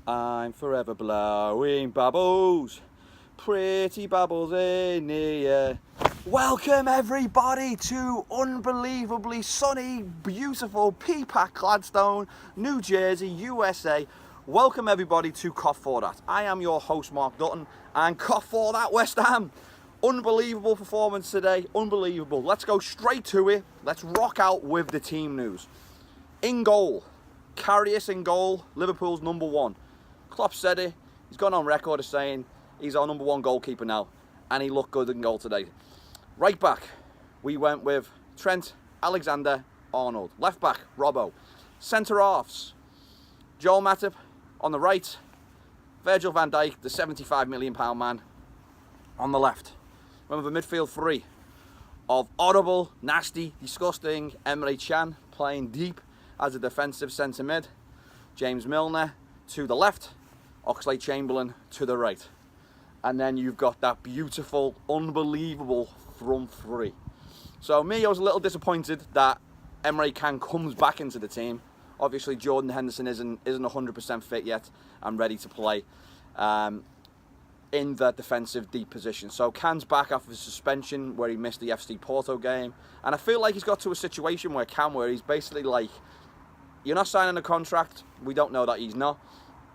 I'm forever blowing bubbles, pretty bubbles in the air. Welcome everybody to unbelievably sunny, beautiful Peapack Gladstone, New Jersey, USA. Welcome everybody to Cough for That. I am your host Mark Dutton, and Cough for That West Ham. Unbelievable performance today, unbelievable. Let's go straight to it. Let's rock out with the team news. In goal, Karius in goal, Liverpool's number one. Klopp said it. He's gone on record as saying he's our number one goalkeeper now, and he looked good in goal today. Right back, we went with Trent Alexander-Arnold. Left back, Robbo. Centre halves, Joel Matip on the right, Virgil van Dijk, the £75 million man, on the left. Went with a midfield three of horrible, nasty, disgusting Emre Can playing deep as a defensive centre mid. James Milner to the left, Oxlade-Chamberlain to the right. And then you've got that beautiful, unbelievable front three. So me, I was a little disappointed that Emre Can comes back into the team. Obviously, Jordan Henderson isn't 100% fit yet and ready to play in the defensive deep position. So Can's back after the suspension where he missed the FC Porto game. And I feel like he's got to a situation where he's basically like, you're not signing a contract. We don't know that he's not.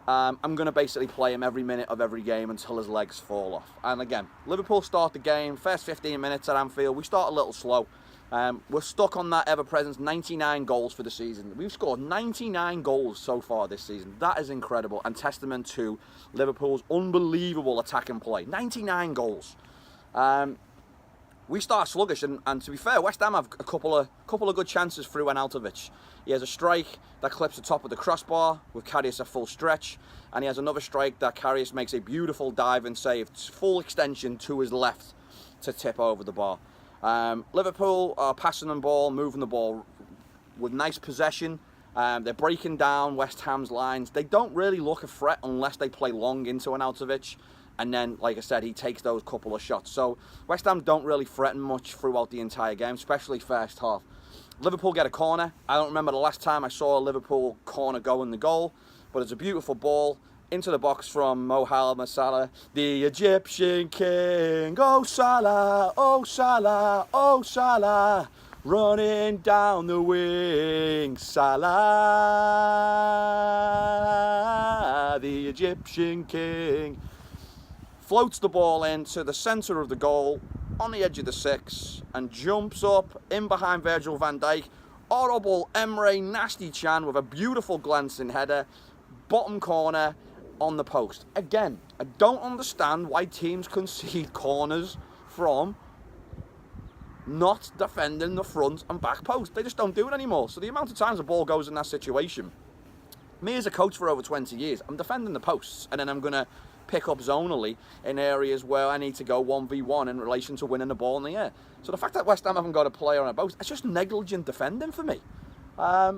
I'm going to basically play him every minute of every game until his legs fall off. And again, Liverpool start the game, first 15 minutes at Anfield, we start a little slow. We're stuck on that ever-present 99 goals for the season. We've scored 99 goals so far this season. That is incredible and testament to Liverpool's unbelievable attacking play. 99 goals. We start sluggish, and to be fair, West Ham have a couple of good chances through Arnautovic. He has a strike that clips the top of the crossbar with Karius at full stretch, and he has another strike that Karius makes a beautiful dive and save, full extension to his left to tip over the bar. Liverpool are passing the ball, moving the ball with nice possession. They're breaking down West Ham's lines. They don't really look a threat unless they play long into Arnautovic. And then, like I said, he takes those couple of shots. So West Ham don't really threaten much throughout the entire game, especially first half. Liverpool get a corner. I don't remember the last time I saw a Liverpool corner go in the goal, but it's a beautiful ball into the box from Mohamed Salah, the Egyptian king. Oh Salah, oh Salah, oh Salah, running down the wing. Salah, the Egyptian king. Floats the ball into the centre of the goal on the edge of the six and jumps up in behind Virgil van Dijk. Horrible Emre Nasty Can with a beautiful glancing header, bottom corner on the post. Again, I don't understand why teams concede corners from not defending the front and back post. They just don't do it anymore. So the amount of times the ball goes in that situation, me as a coach for over 20 years, I'm defending the posts, and then I'm going to pick up zonally in areas where I need to go 1v1 in relation to winning the ball in the air. So the fact that West Ham haven't got a player on a post, it's just negligent defending for me.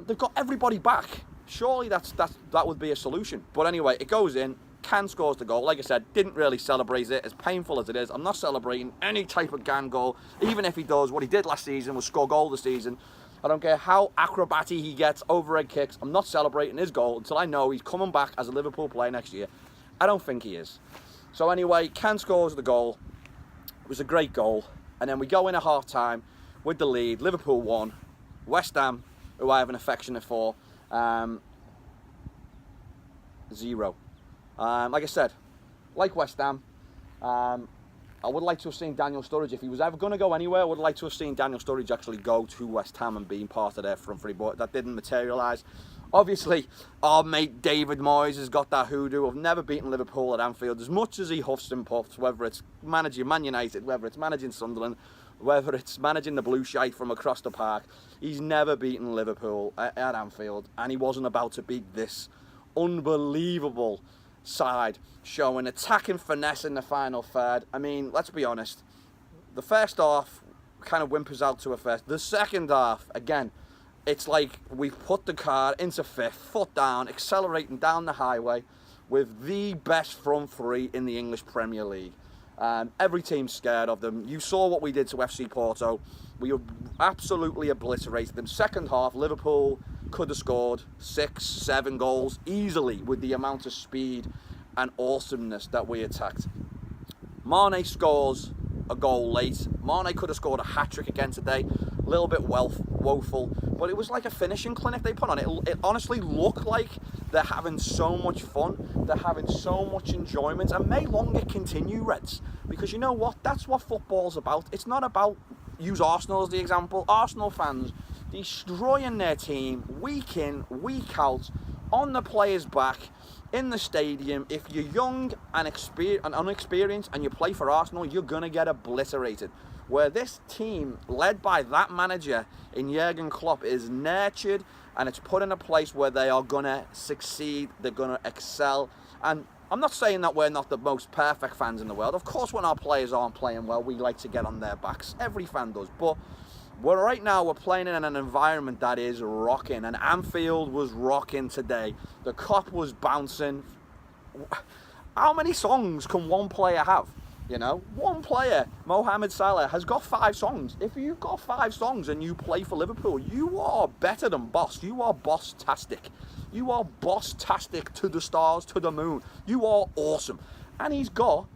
They've got everybody back. Surely that would be a solution. But anyway, it goes in. Can scores the goal. Like I said, didn't really celebrate it, as painful as it is. I'm not celebrating any type of Can goal, even if he does. What he did last season was score goal this season. I don't care how acrobatic he gets, overhead kicks. I'm not celebrating his goal until I know he's coming back as a Liverpool player next year. I don't think he is. So anyway, Can scores the goal. It was a great goal. And then we go in at half-time with the lead. Liverpool 1. West Ham, who I have an affection for, 0. Like I said, like West Ham, I would like to have seen Daniel Sturridge. If he was ever going to go anywhere, I would like to have seen Daniel Sturridge actually go to West Ham and being part of their front three, but that didn't materialise. Obviously, our mate David Moyes has got that hoodoo of never beating Liverpool at Anfield. As much as he huffs and puffs, whether it's managing Man United, whether it's managing Sunderland, whether it's managing the Blue Shite from across the park, he's never beaten Liverpool at Anfield, and he wasn't about to beat this unbelievable side, showing attacking finesse in the final third. I mean, let's be honest, the first half kind of whimpers out to a first. The second half, again, it's like we've put the car into fifth, foot down, accelerating down the highway with the best front three in the English Premier League. Every team's scared of them. You saw what we did to FC Porto. We absolutely obliterated them. Second half, Liverpool could have scored 6, 7 goals easily with the amount of speed and awesomeness that we attacked. Mane scores a goal late. Mane could have scored a hat-trick again today. A little bit woeful, but it was like a finishing clinic they put on. It honestly looked like they're having so much fun. They're having so much enjoyment, and may longer continue, Reds, because you know what? That's what football's about. It's not about, use Arsenal as the example, Arsenal fans destroying their team week in, week out, on the players' back, in the stadium. If you're young and unexperienced and you play for Arsenal, you're going to get obliterated. Where this team, led by that manager in Jurgen Klopp, is nurtured and it's put in a place where they are going to succeed, they're going to excel. And I'm not saying that we're not the most perfect fans in the world. Of course, when our players aren't playing well, we like to get on their backs. Every fan does. But right now, we're playing in an environment that is rocking. And Anfield was rocking today. The Kop was bouncing. How many songs can one player have? You know, one player, Mohamed Salah, has got 5 songs. If you've got 5 songs and you play for Liverpool, you are better than boss. You are boss-tastic. You are boss-tastic to the stars, to the moon. You are awesome. And he's got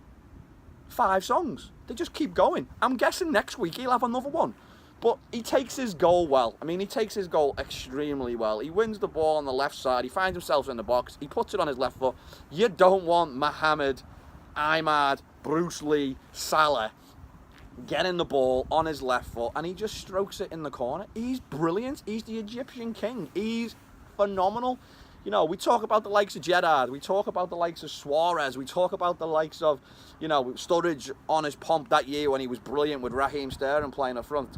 5 songs. They just keep going. I'm guessing next week he'll have another one. But he takes his goal well. I mean, he takes his goal extremely well. He wins the ball on the left side. He finds himself in the box. He puts it on his left foot. You don't want Mohamed, Ahmad, Bruce Lee, Salah getting the ball on his left foot, and he just strokes it in the corner. He's brilliant. He's the Egyptian king. He's phenomenal. You know, we talk about the likes of Gerrard, we talk about the likes of Suarez, we talk about the likes of, you know, Sturridge on his pomp that year when he was brilliant with Raheem Sterling playing up front.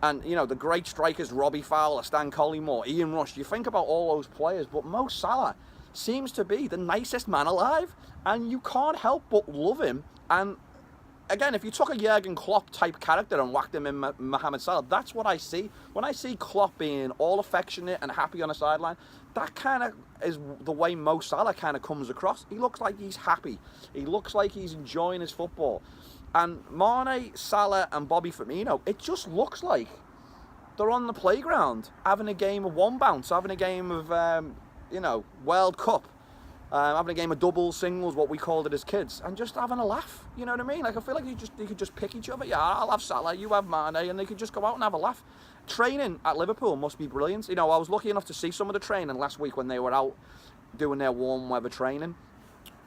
And, you know, the great strikers, Robbie Fowler, Stan Collymore, Ian Rush. You think about all those players, but Mo Salah seems to be the nicest man alive, and you can't help but love him. And again, if you took a Jurgen Klopp type character and whacked him in Mohamed Salah, that's what I see. When I see Klopp being all affectionate and happy on the sideline, that kind of is the way Mo Salah kind of comes across. He looks like he's happy. He looks like he's enjoying his football. And Mane, Salah and Bobby Firmino, it just looks like they're on the playground having a game of one bounce, having a game of, you know, World Cup. Having a game of doubles, singles, what we called it as kids, and just having a laugh. You know what I mean? Like, I feel like you could just pick each other. Yeah, I'll have Salah, you have Mane, and they could just go out and have a laugh. Training at Liverpool must be brilliant. You know, I was lucky enough to see some of the training last week when they were out doing their warm weather training.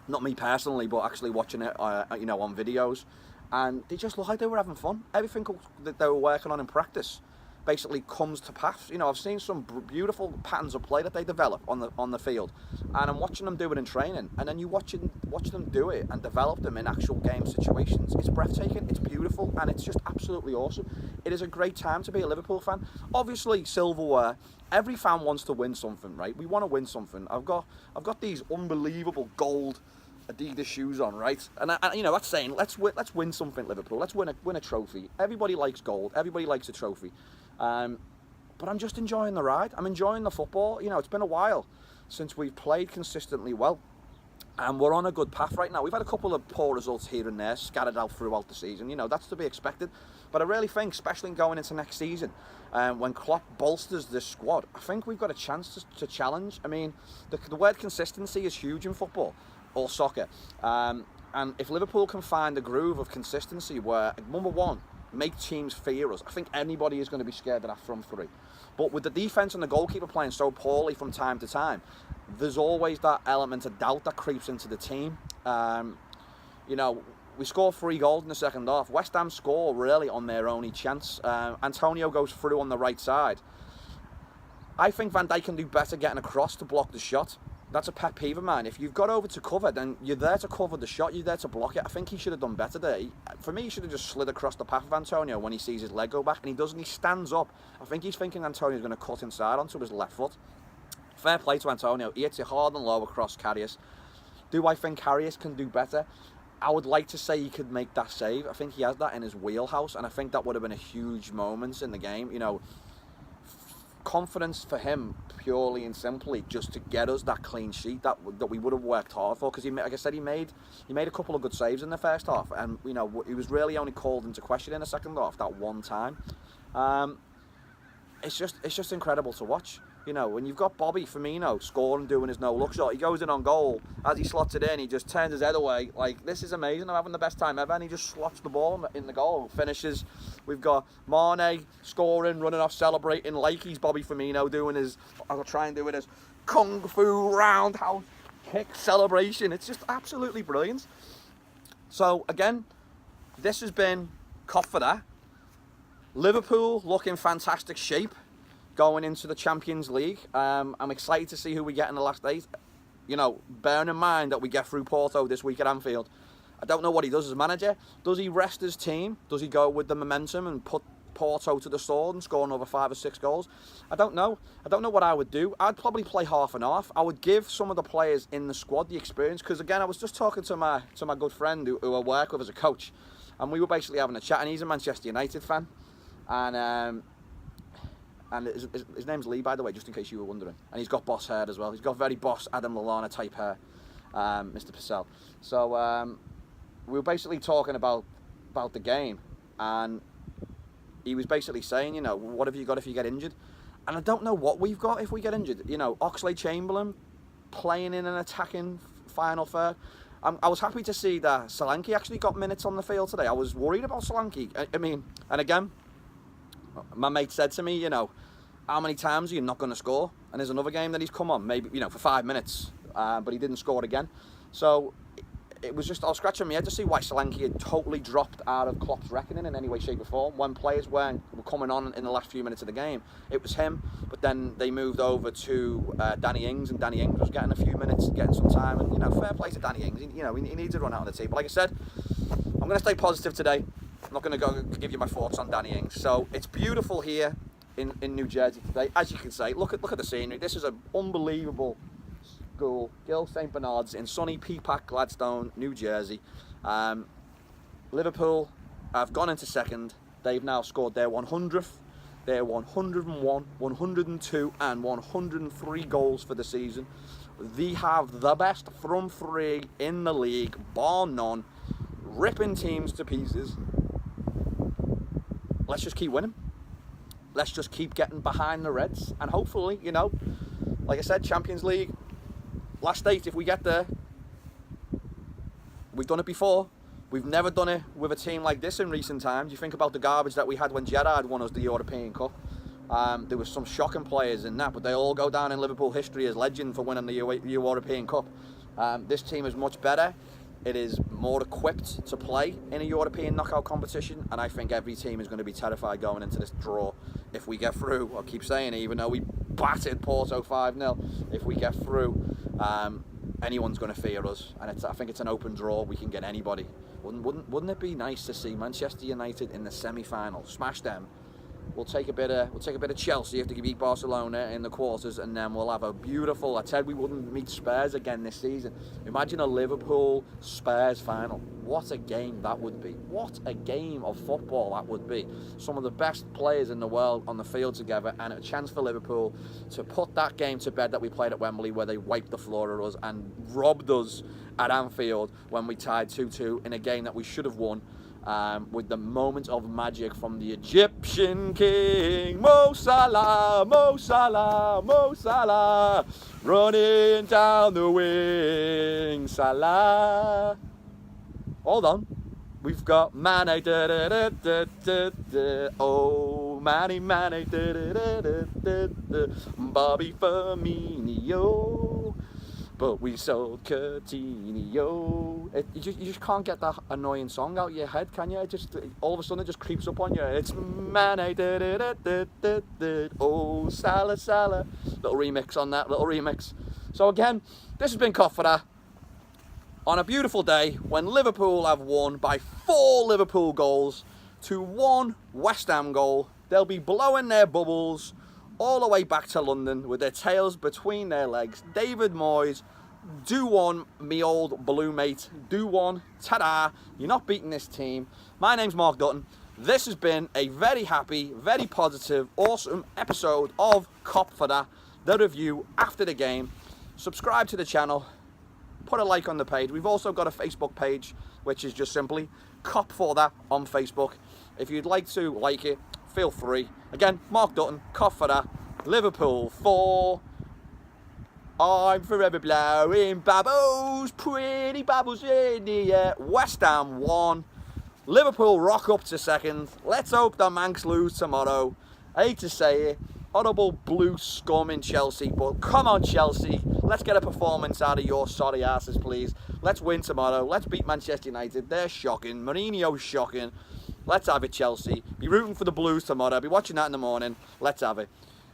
Not me personally, but actually watching it, you know, on videos. And they just looked like they were having fun. Everything that they were working on in practice basically comes to pass. You know, I've seen some beautiful patterns of play that they develop on the field, and I'm watching them do it in training, and then you watch them do it and develop them in actual game situations. It's breathtaking, it's beautiful, and it's just absolutely awesome. It is a great time to be a Liverpool fan. Obviously, silverware. Every fan wants to win something, right? We want to win something. I've got these unbelievable gold Adidas shoes on, right? And you know, that's saying let's win something, Liverpool. Let's win a trophy. Everybody likes gold. Everybody likes a trophy. But I'm just enjoying the ride. I'm enjoying the football. You know, it's been a while since we've played consistently well, and we're on a good path right now. We've had a couple of poor results here and there scattered out throughout the season. You know, that's to be expected. But I really think, especially going into next season, when Klopp bolsters this squad, I think we've got a chance to challenge. I mean, the word consistency is huge in football or soccer. And if Liverpool can find a groove of consistency where, number one, make teams fear us, I think anybody is going to be scared of that front three. But with the defence and the goalkeeper playing so poorly from time to time, there's always that element of doubt that creeps into the team. You know, we score 3 goals in the second half. West Ham score really on their only chance. Antonio goes through on the right side. I think Van Dijk can do better getting across to block the shot. That's a pet peeve of mine. If you've got over to cover, then you're there to cover the shot, you're there to block it. I think he should have done better there. For me, he should have just slid across the path of Antonio when he sees his leg go back, and he doesn't. He stands up. I think he's thinking Antonio's going to cut inside onto his left foot. Fair play to Antonio. He hits it hard and low across Karius. Do I think Karius can do better? I would like to say he could make that save. I think he has that in his wheelhouse, and I think that would have been a huge moment in the game. You know, confidence for him, purely and simply, just to get us that clean sheet that we would have worked hard for. Because like I said, he made a couple of good saves in the first half, and you know, he was really only called into question in the second half that one time. It's just incredible to watch. You know, when you've got Bobby Firmino scoring, doing his no-look shot, he goes in on goal. As he slots it in, he just turns his head away. Like, this is amazing. I'm having the best time ever. And he just slots the ball in the goal, finishes. We've got Mane scoring, running off, celebrating like he's Bobby Firmino, doing his, I'll try and do it as kung fu roundhouse kick celebration. It's just absolutely brilliant. So, again, this has been Cop for That. Liverpool look in fantastic shape going into the Champions League. I'm excited to see who we get in the last 8. You know, bearing in mind that we get through Porto this week at Anfield. I don't know what he does as a manager. Does he rest his team? Does he go with the momentum and put Porto to the sword and score another 5 or 6 goals? I don't know. I don't know what I would do. I'd probably play half and half. I would give some of the players in the squad the experience, because again, I was just talking to my good friend who I work with as a coach, and we were basically having a chat, and he's a Manchester United fan, and his name's Lee, by the way, just in case you were wondering. And he's got boss hair as well. He's got very boss Adam Lallana type hair, Mr. Purcell. So we were basically talking about the game, and he was basically saying, you know, what have you got if you get injured? And I don't know what we've got if we get injured. You know, Oxlade-Chamberlain playing in an attacking final third. I was happy to see that Solanke actually got minutes on the field today. I was worried about Solanke. I mean, and again, my mate said to me, you know, how many times are you not going to score? And there's another game that he's come on, maybe, you know, for 5 minutes, but he didn't score again. So it was just, I was scratching my head to see why Solanke had totally dropped out of Klopp's reckoning in any way, shape or form. When players were coming on in the last few minutes of the game, it was him. But then they moved over to Danny Ings, and Danny Ings was getting a few minutes, getting some time. And, you know, fair play to Danny Ings. He needs to run out of the team. But like I said, I'm going to stay positive today. I'm not going to go give you my thoughts on Danny Ings. So it's beautiful here in New Jersey today. As you can say, look at the scenery. This is an unbelievable school, Gill St Bernard's in sunny Peapack, Gladstone, New Jersey. Liverpool have gone into second. They've now scored their 100th, their 101, 102 and 103 goals for the season. They have the best front three in the league, bar none, ripping teams to pieces. Let's just keep winning. Let's just keep getting behind the Reds, and hopefully, you know, like I said, Champions League, last 8, if we get there. We've done it before. We've never done it with a team like this in recent times. You think about the garbage that we had when Gerrard won us the European Cup. There was some shocking players in that, but they all go down in Liverpool history as legend for winning the European Cup. This team is much better. It is more equipped to play in a European knockout competition, and I think every team is going to be terrified going into this draw. If we get through, I'll keep saying it, even though we battered Porto 5-0, if we get through, anyone's going to fear us, and I think it's an open draw. We can get anybody. Wouldn't it be nice to see Manchester United in the semi-final, smash them? We'll take a bit of Chelsea if they beat Barcelona in the quarters, and then we'll have a beautiful. I said we wouldn't meet Spurs again this season. Imagine a Liverpool Spurs final. What a game that would be. What a game of football that would be. Some of the best players in the world on the field together, and a chance for Liverpool to put that game to bed that we played at Wembley, where they wiped the floor of us and robbed us at Anfield when we tied 2-2 in a game that we should have won. With the moment of magic from the Egyptian king, Mo Salah, Mo Salah, Mo Salah, running down the wing, Salah. Hold on, we've got Mane, da da da da da da. Oh, Mane, Mane, da da da da da da. Bobby Firmino. But we sold Coutinho. You just can't get that annoying song out of your head, can you? It just all of a sudden it just creeps up on you. It's Mane, da da da da da da. Oh, Salah, Salah. Little remix on that, little remix. So again, this has been Cop for That. On a beautiful day when Liverpool have won by 4 Liverpool goals to 1 West Ham goal, they'll be blowing their bubbles all the way back to London with their tails between their legs. David Moyes, do one, me old blue mate. Do one. Ta-da. You're not beating this team. My name's Mark Dutton. This has been a very happy, very positive, awesome episode of Cop for that. The review after the game. Subscribe to the channel. Put a like on the page. We've also got a Facebook page, which is just simply Cop for that on Facebook. If you'd like to like it, feel free. Again, Mark Dutton, Cop for that. Liverpool 4. I'm forever blowing bubbles, pretty bubbles in the air. West Ham 1. Liverpool rock up to second. Let's hope the Manx lose tomorrow. I hate to say it. Horrible blue scum in Chelsea, but come on Chelsea, let's get a performance out of your sorry asses, please. Let's win tomorrow. Let's beat Manchester United. They're shocking. Mourinho's shocking. Let's have it, Chelsea. Be rooting for the Blues tomorrow. Be watching that in the morning. Let's have it.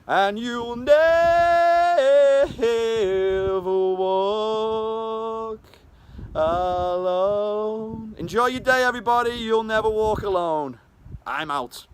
And you'll never walk alone. Enjoy your day, everybody. You'll never walk alone. I'm out.